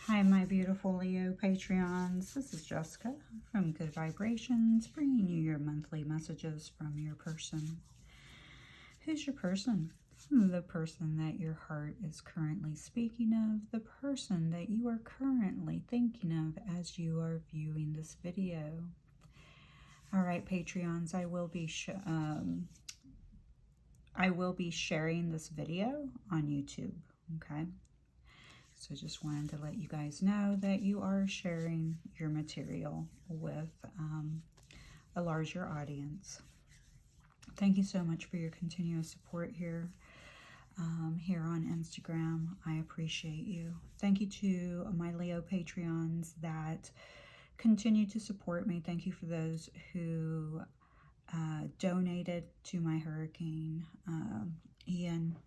Hi, my beautiful Leo Patreons. This is Jessica from Good Vibrations, bringing you your monthly messages from your person. Who's your person? The person that your heart is currently speaking of, the person that you are currently thinking of as you are viewing this video. All right, Patreons, I will be sharing this video on YouTube, okay? So just wanted to let you guys know that you are sharing your material with a larger audience. Thank you so much for your continuous support here on Instagram. I appreciate you. Thank you to my Leo Patreons that continue to support me. Thank you for those who donated to my Hurricane Ian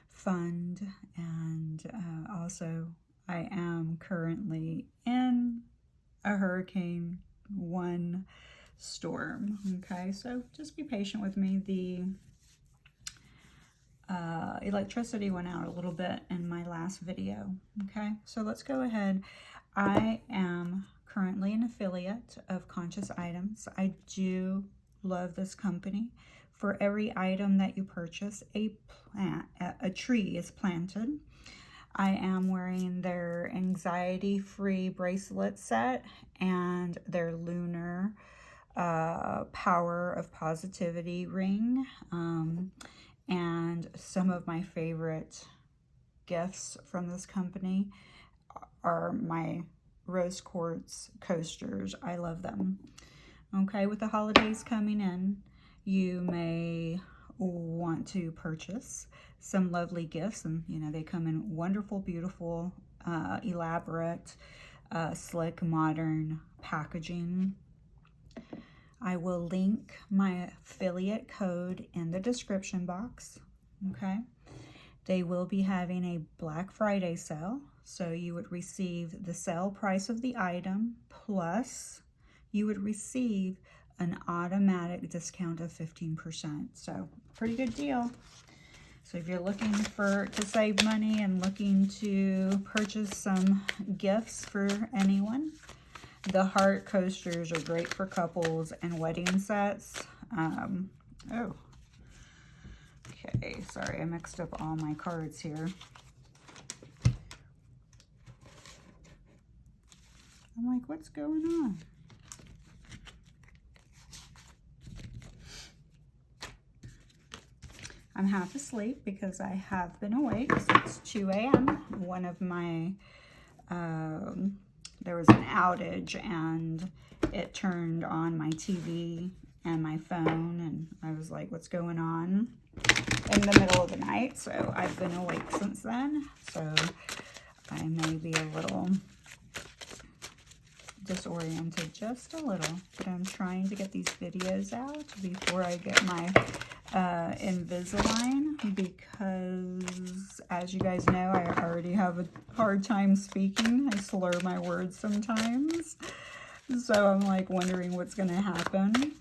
fund, and also I am currently in a Hurricane 1 storm. Okay, so just be patient with me. The electricity went out a little bit in my last video. Okay, so let's go ahead. I am currently an affiliate of Conscious Items. I do love this company. For every item that you purchase, a tree is planted. I am wearing their anxiety-free bracelet set and their lunar power of positivity ring. And some of my favorite gifts from this company are my rose quartz coasters. I love them. Okay, with the holidays coming in, you may want to purchase some lovely gifts, and you know, they come in wonderful, beautiful, elaborate, slick, modern packaging. I will link my affiliate code in the description box. Okay, they will be having a Black Friday sale, so you would receive the sale price of the item plus you would receive an automatic discount of 15%. So pretty good deal. So if you're looking to save money and looking to purchase some gifts for anyone, the heart coasters are great for couples and wedding sets. Oh, okay, sorry, I mixed up all my cards here. I'm like, what's going on? I'm half asleep because I have been awake since 2 a.m. One of my, there was an outage and it turned on my TV and my phone, and I was like, what's going on, in the middle of the night. So I've been awake since then. So I may be a little disoriented just a little, but I'm trying to get these videos out before I get my Invisalign, because as you guys know, I already have a hard time speaking. I slur my words sometimes, so I'm like wondering what's gonna happen.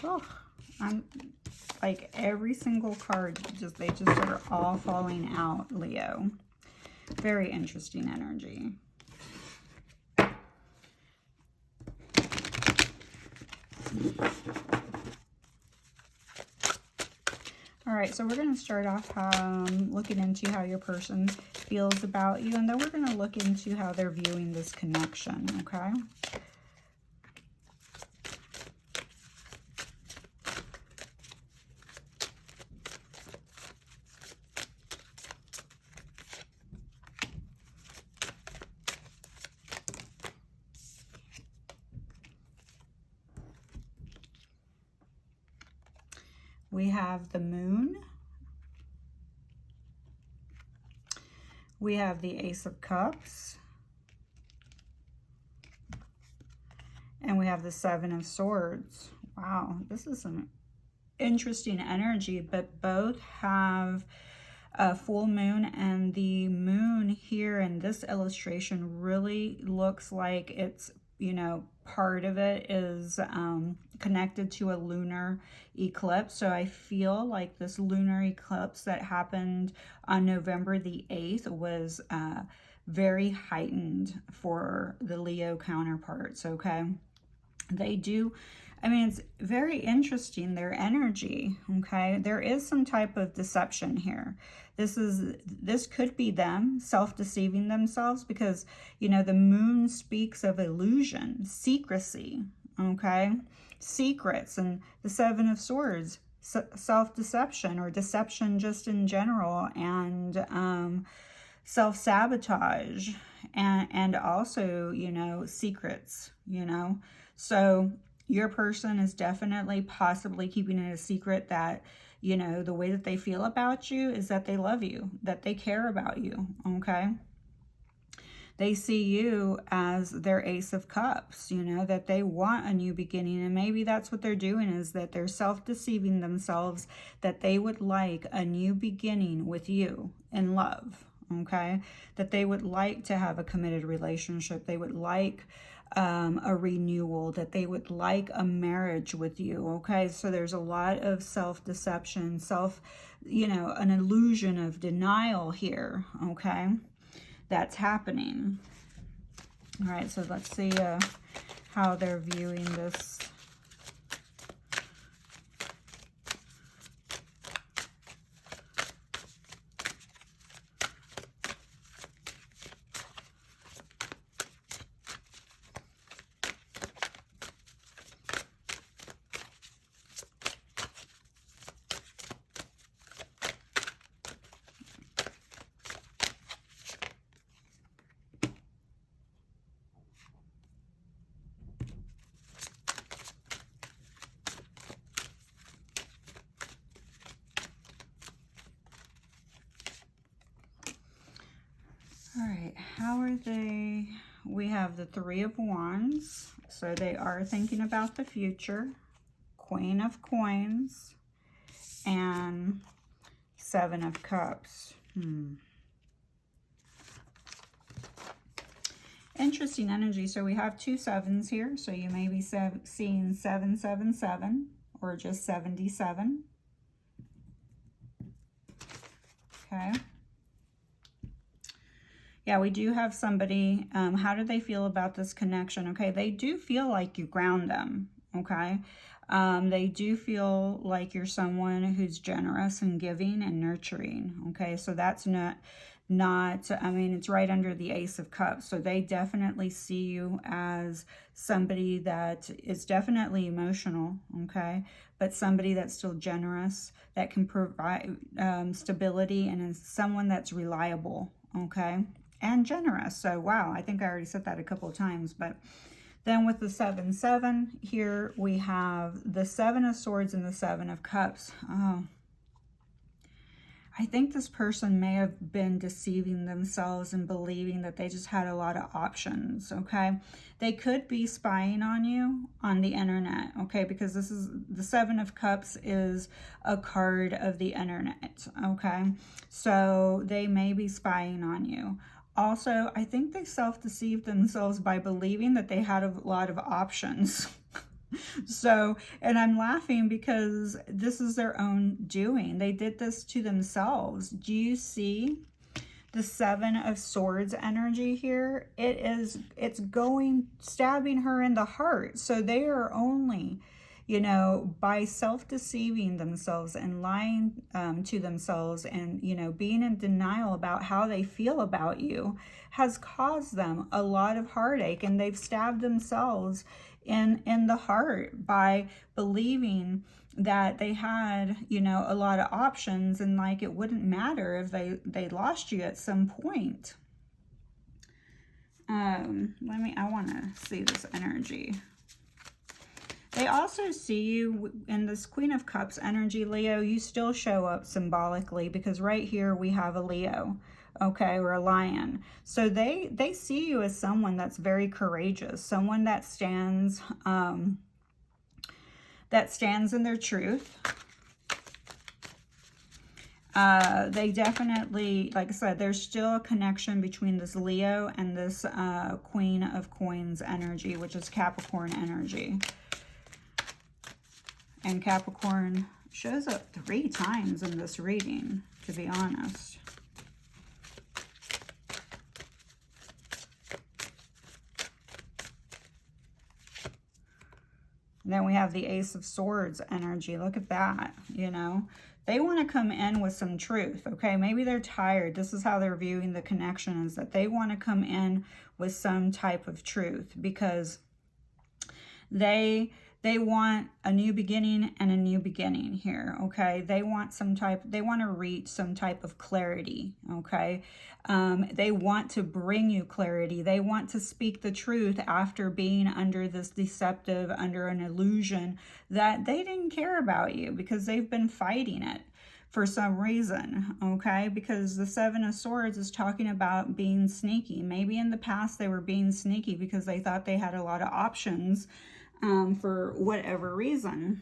Oh, I'm like, every single card, they just are all falling out, Leo. Very interesting energy. All right, so we're going to start off looking into how your person feels about you, and then we're going to look into how they're viewing this connection, okay? We have the Moon. We have the Ace of Cups. And we have the Seven of Swords. Wow, this is some interesting energy, but both have a full moon, and the moon here in this illustration really looks like it's you know, part of it is connected to a lunar eclipse. So I feel like this lunar eclipse that happened on November the 8th was very heightened for the Leo counterparts, okay? They do, I mean, it's very interesting, their energy, okay? There is some type of deception here. This could be them self-deceiving themselves because, you know, the moon speaks of illusion, secrecy, okay? Secrets, and the Seven of Swords, self-deception or deception just in general, and self-sabotage, and also, you know, secrets, you know. So your person is definitely possibly keeping it a secret that, you know, the way that they feel about you is that they love you, that they care about you, okay? They see you as their Ace of Cups, you know, that they want a new beginning. And maybe that's what they're doing, is that they're self-deceiving themselves, that they would like a new beginning with you in love, okay? That they would like to have a committed relationship. They would like a renewal, that they would like a marriage with you, okay? So there's a lot of self-deception, you know, an illusion of denial here, okay? That's happening. All right, so let's see how they're viewing this. All right, how are they? We have the Three of Wands, so they are thinking about the future. Queen of Coins and Seven of Cups. Interesting energy. So we have two sevens here, so you may be seeing 777 or just 77. Okay. Yeah, we do have somebody. How do they feel about this connection? Okay, they do feel like you ground them, okay? They do feel like you're someone who's generous and giving and nurturing, okay? So that's not, I mean, it's right under the Ace of Cups. So they definitely see you as somebody that is definitely emotional, okay? But somebody that's still generous, that can provide stability, and is someone that's reliable, okay? And generous. So wow, I think I already said that a couple of times. But then with the 7-7 here, we have the Seven of Swords and the Seven of Cups. Oh, I think this person may have been deceiving themselves and believing that they just had a lot of options, okay? They could be spying on you on the internet, okay? Because this is, the Seven of Cups is a card of the internet, okay? So they may be spying on you. Also, I think they self-deceived themselves by believing that they had a lot of options. So, and I'm laughing because this is their own doing. They did this to themselves. Do you see the Seven of Swords energy here? It's going, stabbing her in the heart. So they are only, you know, by self-deceiving themselves and lying to themselves, and, you know, being in denial about how they feel about you, has caused them a lot of heartache, and they've stabbed themselves in the heart by believing that they had, you know, a lot of options, and like it wouldn't matter if they lost you at some point. I want to see this energy. They also see you in this Queen of Cups energy, Leo. You still show up symbolically, because right here we have a Leo, okay, or a lion. So they see you as someone that's very courageous, someone that stands in their truth. They definitely, like I said, there's still a connection between this Leo and this Queen of Coins energy, which is Capricorn energy. And Capricorn shows up 3 times in this reading, to be honest. And then we have the Ace of Swords energy. Look at that, you know. They want to come in with some truth, okay? Maybe they're tired. This is how they're viewing the connection, is that they want to come in with some type of truth, because they want a new beginning and a new beginning here, okay? They want to reach some type of clarity, okay? They want to bring you clarity. They want to speak the truth after being under this deceptive, under an illusion that they didn't care about you, because they've been fighting it for some reason, okay? Because the Seven of Swords is talking about being sneaky. Maybe in the past they were being sneaky because they thought they had a lot of options, for whatever reason,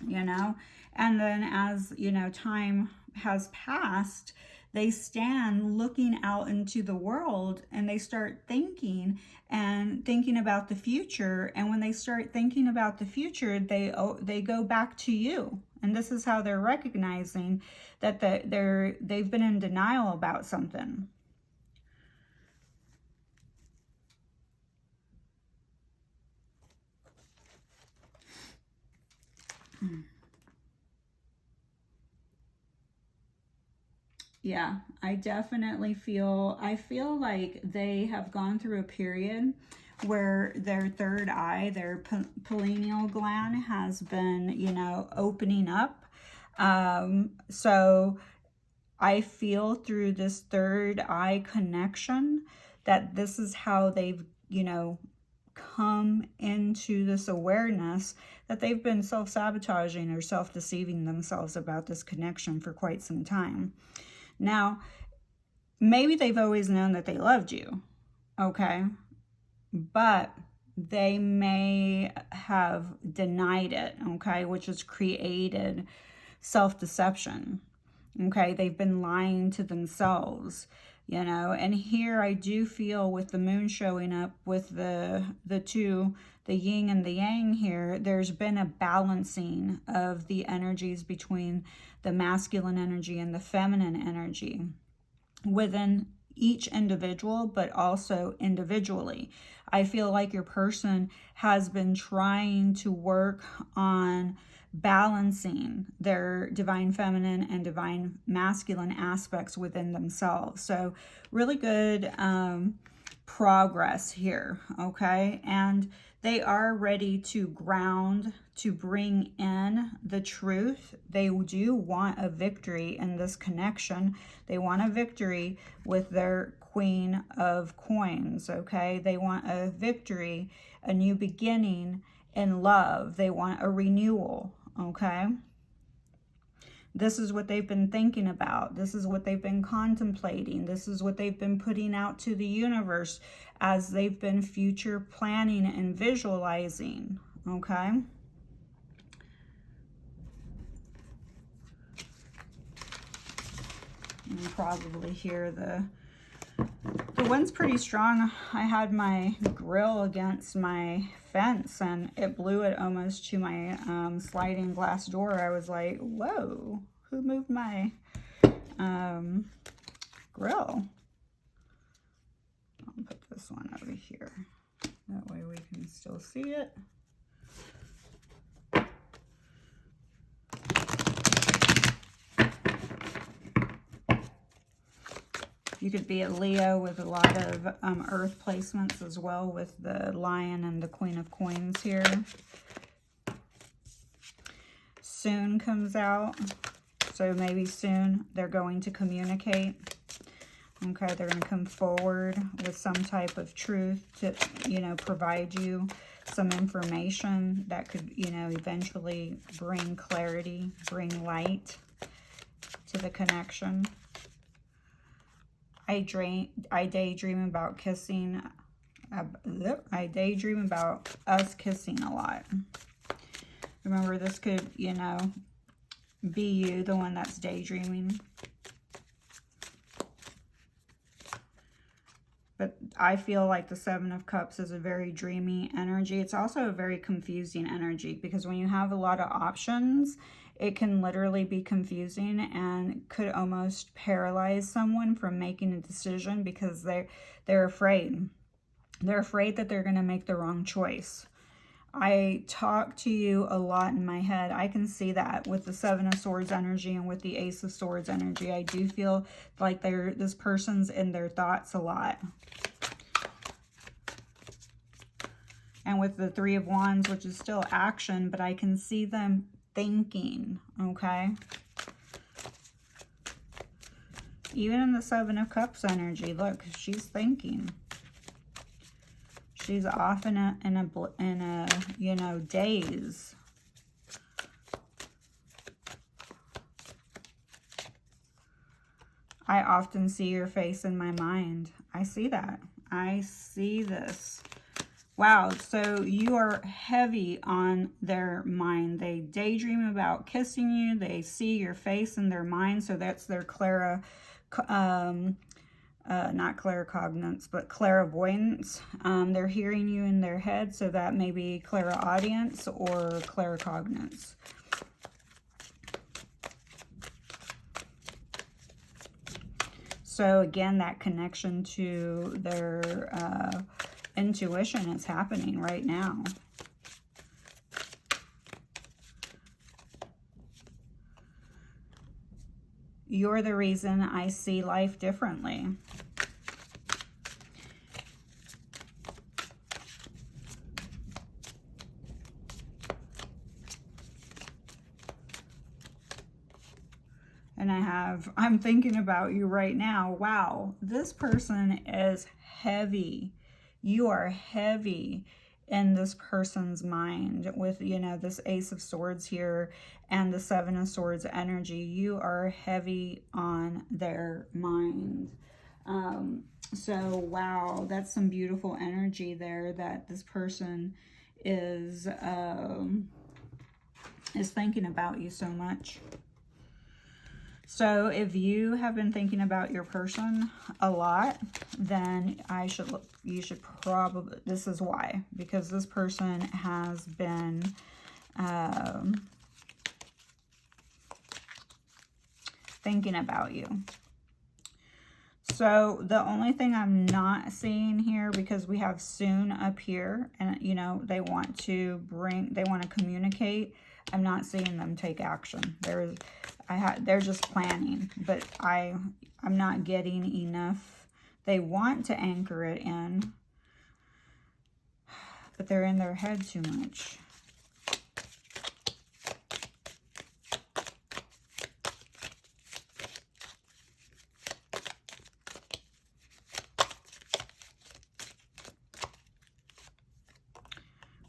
you know. And then as, you know, time has passed, they stand looking out into the world, and they start thinking about the future. And when they start thinking about the future, they go back to you. And this is how they're recognizing that they've been in denial about something. Yeah, I definitely feel like they have gone through a period where their third eye, their pineal gland, has been, you know, opening up. So I feel through this third eye connection that this is how they've, you know, come into this awareness that they've been self-sabotaging or self-deceiving themselves about this connection for quite some time. Now, maybe they've always known that they loved you, okay? But they may have denied it, okay? Which has created self-deception, okay? They've been lying to themselves, you know? And here I do feel, with the moon showing up with the two, the yin and the yang here, there's been a balancing of the energies between the masculine energy and the feminine energy within each individual, but also individually. I feel like your person has been trying to work on balancing their divine feminine and divine masculine aspects within themselves. So really good progress here, okay? And they are ready to ground, to bring in the truth. They do want a victory in this connection. They want a victory with their Queen of Coins, okay? They want a victory, a new beginning in love. They want a renewal, okay? This is what they've been thinking about. This is what they've been contemplating. This is what they've been putting out to the universe as they've been future planning and visualizing, okay? You can probably hear the wind's pretty strong. I had my grill against my fence and it blew it almost to my sliding glass door. I was like, whoa, who moved my grill? I'll put this one over here. That way we can still see it. You could be a Leo with a lot of earth placements as well, with the Lion and the Queen of Coins here. Soon comes out. So maybe soon they're going to communicate. Okay, they're going to come forward with some type of truth to, you know, provide you some information that could, you know, eventually bring clarity, bring light to the connection. I daydream about kissing. I daydream about us kissing a lot. Remember, this could, you know, be you, the one that's daydreaming. But I feel like the Seven of Cups is a very dreamy energy. It's also a very confusing energy, because when you have a lot of options, it can literally be confusing and could almost paralyze someone from making a decision, because they're afraid. They're afraid that they're going to make the wrong choice. I talk to you a lot in my head. I can see that with the Seven of Swords energy and with the Ace of Swords energy. I do feel like this person's in their thoughts a lot. And with the Three of Wands, which is still action, but I can see them thinking, okay? Even in the Seven of Cups energy, look, she's thinking. She's off in a you know, daze. I often see your face in my mind. I see that. I see this. Wow, so you are heavy on their mind. They daydream about kissing you. They see your face in their mind. So that's their not claircognizance, but clairvoyance. They're hearing you in their head. So that may be clairaudience or claircognizance. So again, that connection to their intuition is happening right now. You're the reason I see life differently. And I'm thinking about you right now. Wow, this person is heavy. You are heavy in this person's mind with, you know, this Ace of Swords here and the Seven of Swords energy. You are heavy on their mind. So, wow, that's some beautiful energy there that this person is thinking about you so much. So if you have been thinking about your person a lot, then you should probably, this is why, because this person has been thinking about you. So the only thing I'm not seeing here, because we have soon up here, and you know, they want to communicate. I'm not seeing them take action. They're just planning, but I'm not getting enough. They want to anchor it in, but they're in their head too much.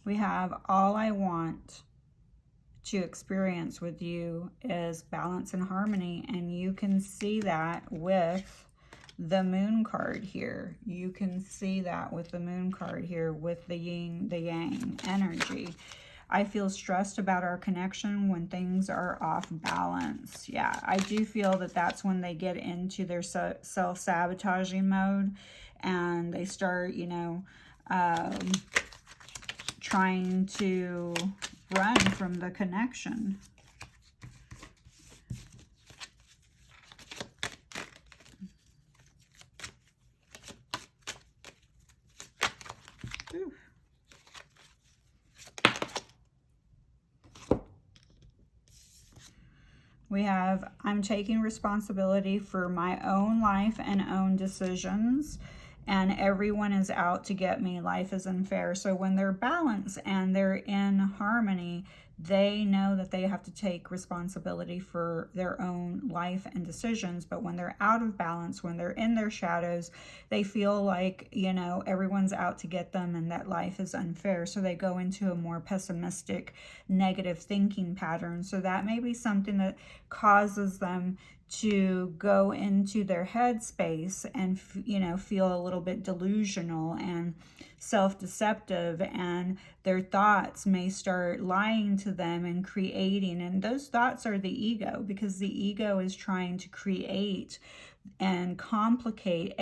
We have all I want to experience with you is balance and harmony, and you can see that with the Moon card here. You can see that with the Moon card here with the yin, the yang energy. I feel stressed about our connection when things are off balance. Yeah, I do feel that that's when they get into their self-sabotaging mode, and they start, you know, trying to run from the connection. Ooh. We have, I'm taking responsibility for my own life and own decisions, and everyone is out to get me. Life is unfair. So when they're balanced and they're in harmony, they know that they have to take responsibility for their own life and decisions. But when they're out of balance, when they're in their shadows, they feel like, you know, everyone's out to get them and that life is unfair. So they go into a more pessimistic, negative thinking pattern. So that may be something that causes them to go into their headspace and, you know, feel a little bit delusional and self-deceptive, and their thoughts may start lying to them and creating, and those thoughts are the ego, because the ego is trying to create and complicate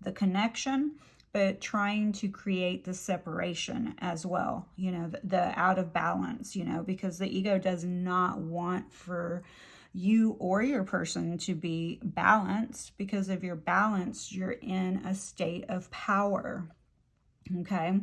the connection, but trying to create the separation as well, you know, the out of balance, you know, because the ego does not want for you or your person to be balanced, because if you're balanced, you're in a state of power. Okay.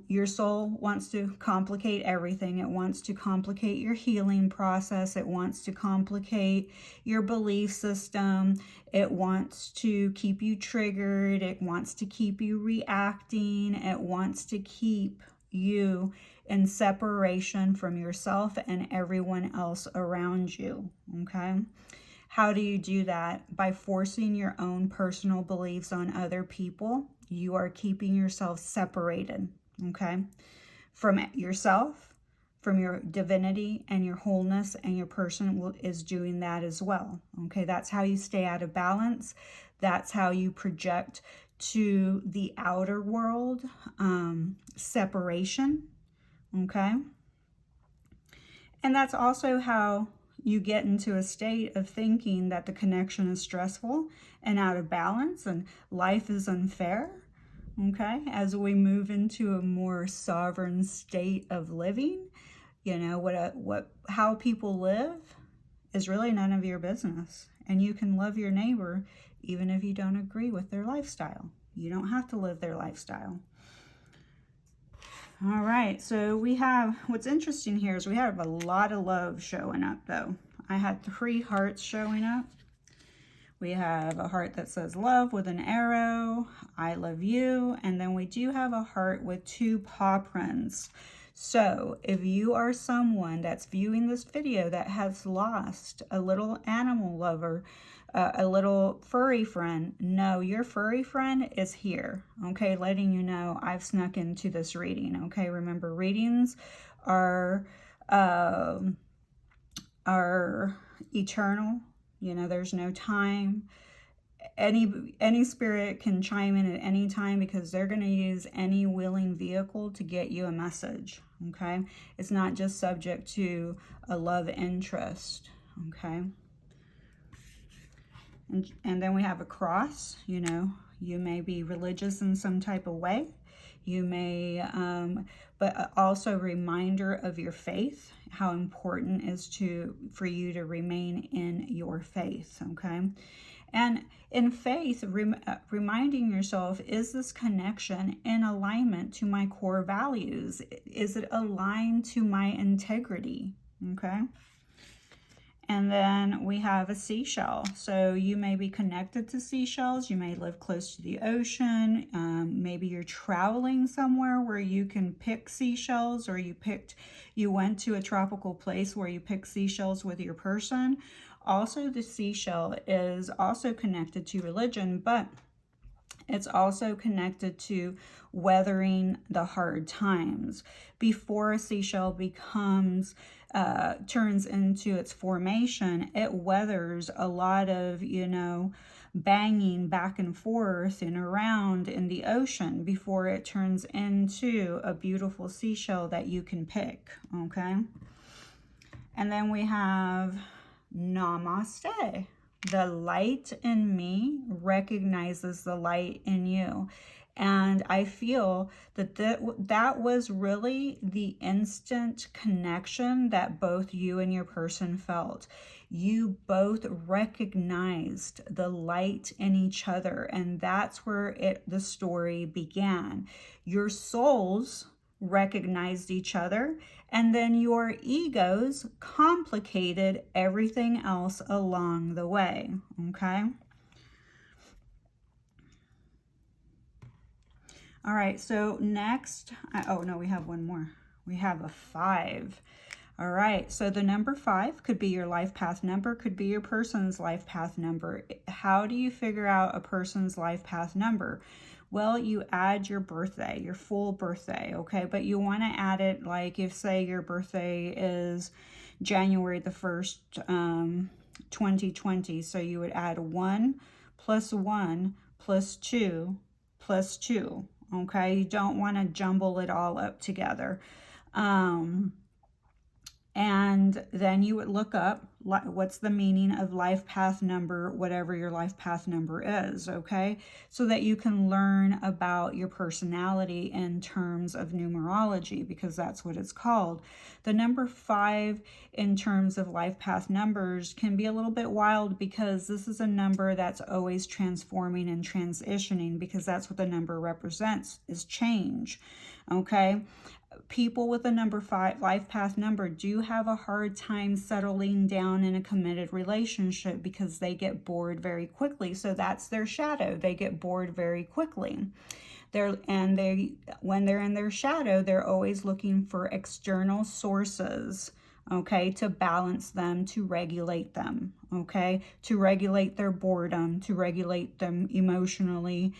Your soul wants to complicate everything. It wants to complicate your healing process. It wants to complicate your belief system. It wants to keep you triggered. It wants to keep you reacting. It wants to keep you in separation from yourself and everyone else around you. Okay. How do you do that? By forcing your own personal beliefs on other people. You are keeping yourself separated, okay, from yourself, from your divinity and your wholeness, and your person is doing that as well, okay? That's how you stay out of balance. That's how you project to the outer world, separation, okay? And that's also how you get into a state of thinking that the connection is stressful and out of balance and life is unfair, okay? As we move into a more sovereign state of living, you know, how people live is really none of your business. And you can love your neighbor even if you don't agree with their lifestyle. You don't have to live their lifestyle. All right, so we have, what's interesting here is we have a lot of love showing up though. I had 3 hearts showing up. We have a heart that says love with an arrow, I love you, and then we do have a heart with 2 paw prints. So if you are someone that's viewing this video that has lost a little animal lover, a little furry friend, no, your furry friend is here, okay? Letting you know I've snuck into this reading, okay? Remember, readings are eternal. You know, there's no time. Any spirit can chime in at any time because they're going to use any willing vehicle to get you a message, okay? It's not just subject to a love interest, okay? And then we have a cross. You know, you may be religious in some type of way. You may, but also a reminder of your faith, how important it is for you to remain in your faith, okay? And in faith, reminding yourself, is this connection in alignment to my core values? Is it aligned to my integrity, okay? And then we have a seashell. So you may be connected to seashells. You may live close to the ocean. Maybe you're traveling somewhere where you can pick seashells, or you went to a tropical place where you pick seashells with your person. Also, the seashell is also connected to religion, but it's also connected to weathering the hard times. Before a seashell turns into its formation, it weathers a lot of, you know, banging back and forth and around in the ocean before it turns into a beautiful seashell that you can pick, okay? And then we have Namaste. The light in me recognizes the light in you. And I feel that that was really the instant connection that both you and your person felt. You both recognized the light in each other, and that's where the story began. Your souls recognized each other, and then your egos complicated everything else along the way, okay? All right, so next, oh no, we have one more. We have a 5. All right, so the number 5 could be your life path number, could be your person's life path number. How do you figure out a person's life path number? Well, you add your birthday, your full birthday, okay? But you want to add it like if, say, your birthday is January the 1st, 2020. So you would add 1 plus 1 plus 2 plus 2. Okay, you don't want to jumble it all up together. And then you would look up what's the meaning of life path number, whatever your life path number is, okay? So that you can learn about your personality in terms of numerology, because that's what it's called. The number 5 in terms of life path numbers can be a little bit wild, because this is a number that's always transforming and transitioning, because that's what the number represents, is change, okay? People with a number 5 life path number do have a hard time settling down in a committed relationship, because they get bored very quickly. So that's their shadow. They get bored very quickly. When they're in their shadow, they're always looking for external sources, okay, to balance them, to regulate them, okay, to regulate their boredom, to regulate them emotionally,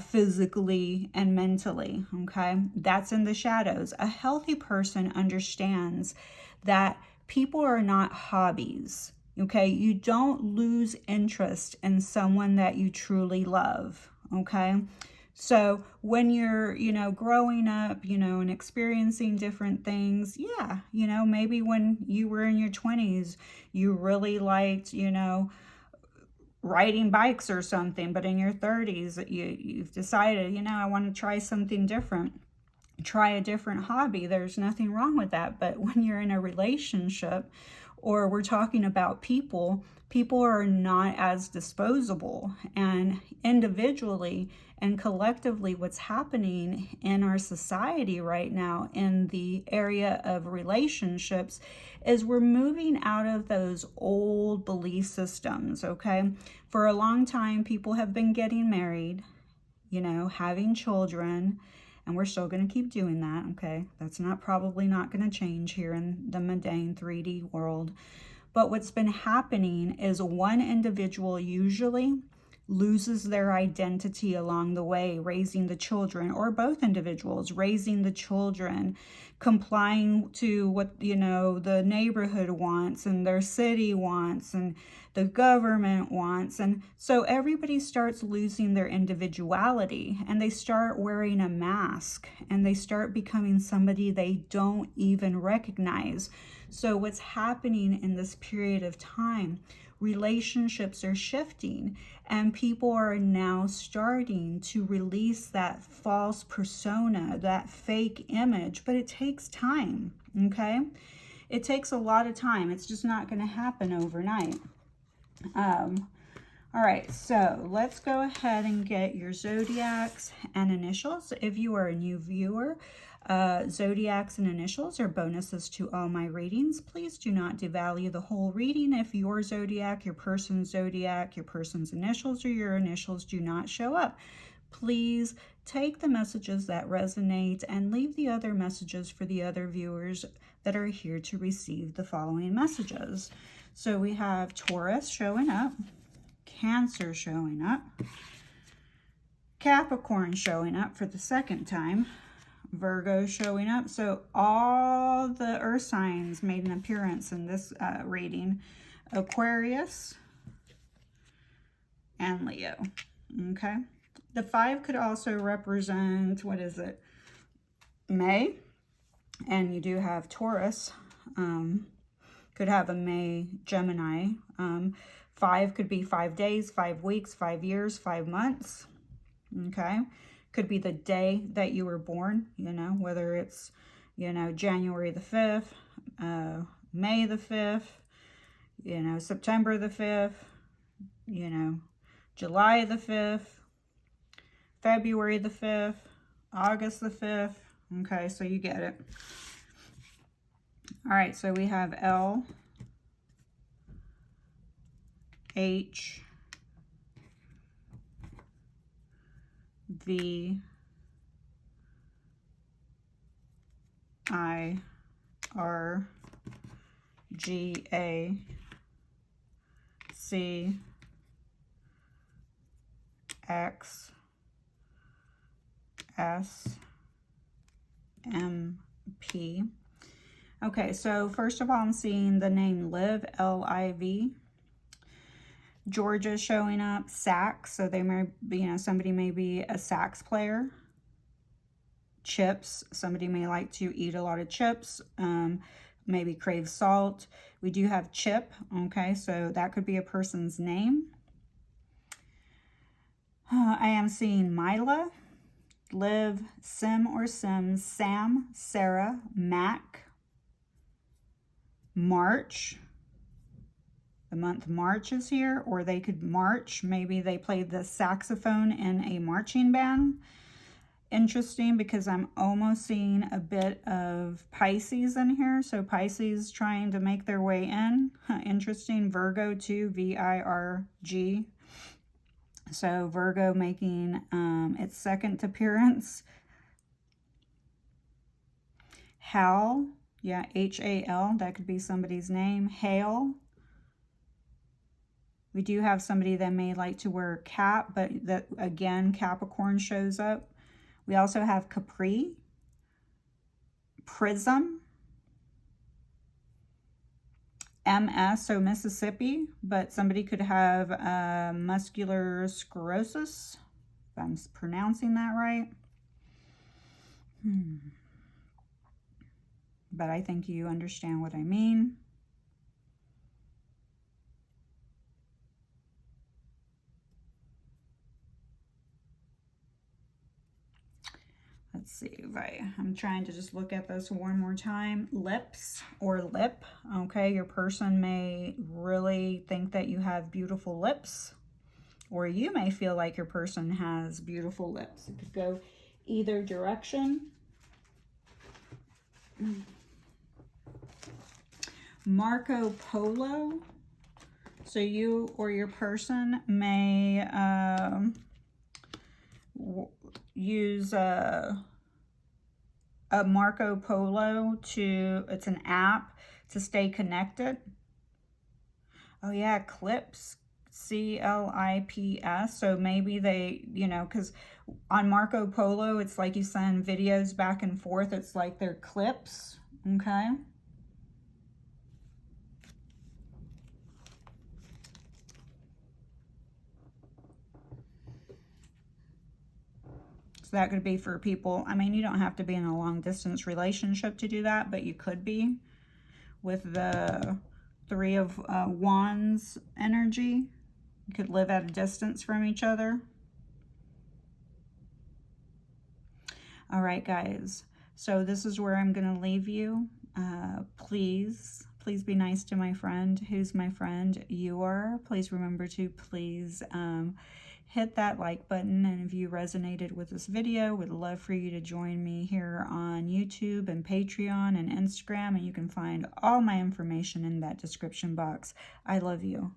physically, and mentally, okay? That's in the shadows. A healthy person understands that people are not hobbies, okay? You don't lose interest in someone that you truly love, okay? So when you're, growing up, and experiencing different things, yeah, maybe when you were in your 20s, you really liked, riding bikes or something, but in your 30s you've decided, I want to try something different, try a different hobby. There's nothing wrong with that. But when you're in a relationship, or we're talking about people are not as disposable. And individually and collectively, what's happening in our society right now in the area of relationships is we're moving out of those old belief systems, okay? For a long time, people have been getting married, having children, and we're still going to keep doing that, okay? That's probably not going to change here in the mundane 3D world. But what's been happening is one individual usually loses their identity along the way, raising the children, or both individuals raising the children, complying to what, the neighborhood wants and their city wants and the government wants. And so everybody starts losing their individuality, and they start wearing a mask, and they start becoming somebody they don't even recognize. So what's happening in this period of time, relationships are shifting, and people are now starting to release that false persona, that fake image. But it takes time, okay? It takes a lot of time. It's just not going to happen overnight. All right, so let's go ahead and get your zodiacs and initials. If you are a new viewer, zodiacs and initials are bonuses to all my readings. Please do not devalue the whole reading if your zodiac, your person's initials, or your initials do not show up. Please take the messages that resonate and leave the other messages for the other viewers that are here to receive the following messages. So we have Taurus showing up, Cancer showing up, Capricorn showing up for the second time, Virgo showing up. So all the earth signs made an appearance in this reading. Aquarius and Leo. Okay. The 5 could also represent, what is it? May. And you do have Taurus. Could have a May Gemini. 5 could be 5 days, 5 weeks, 5 years, 5 months. Okay. Could be the day that you were born, whether it's, January the 5th, May the 5th, September the 5th, July the 5th, February the 5th, August the 5th. Okay, so you get it. All right, so we have L, H, V, I, R, G, A, C, X, S, M, P. Okay, so first of all, I'm seeing the name Liv, L-I-V. Georgia showing up, sax, so they may be, you know, somebody may be a sax player. Chips, somebody may like to eat a lot of chips, maybe crave salt. We do have Chip, okay, so that could be a person's name. I am seeing Mila, Liv, Sim or Sims, Sam, Sarah, Mac, March. The month March is here, or they could march. Maybe they played the saxophone in a marching band. Interesting, because I'm almost seeing a bit of Pisces in here. So Pisces trying to make their way in. Interesting. Virgo too, V-I-R-G. So Virgo making its second appearance. Hal, yeah, H-A-L, that could be somebody's name. Hale. We do have somebody that may like to wear a cap, but that again, Capricorn shows up. We also have Capri, Prism, MS, so Mississippi, but somebody could have muscular sclerosis, if I'm pronouncing that right. But I think you understand what I mean. Let's see if I'm trying to just look at this one more time. Lips or lip, okay? Your person may really think that you have beautiful lips, or you may feel like your person has beautiful lips. It could go either direction. Marco Polo. So you or your person may use a Marco Polo to, it's an app to stay connected. Oh yeah, Clips, C-L-I-P-S. So maybe they, you know, because on Marco Polo, it's like you send videos back and forth. It's like they're clips, okay? So that could be for people, I mean, you don't have to be in a long distance relationship to do that, but you could be with the Three of Wands energy. You could live at a distance from each other. All right, guys. So this is where I'm going to leave you. Please be nice to my friend. Who's my friend? You are. Please remember to please hit that like button, and if you resonated with this video, would love for you to join me here on YouTube and Patreon and Instagram, and you can find all my information in that description box. I love you.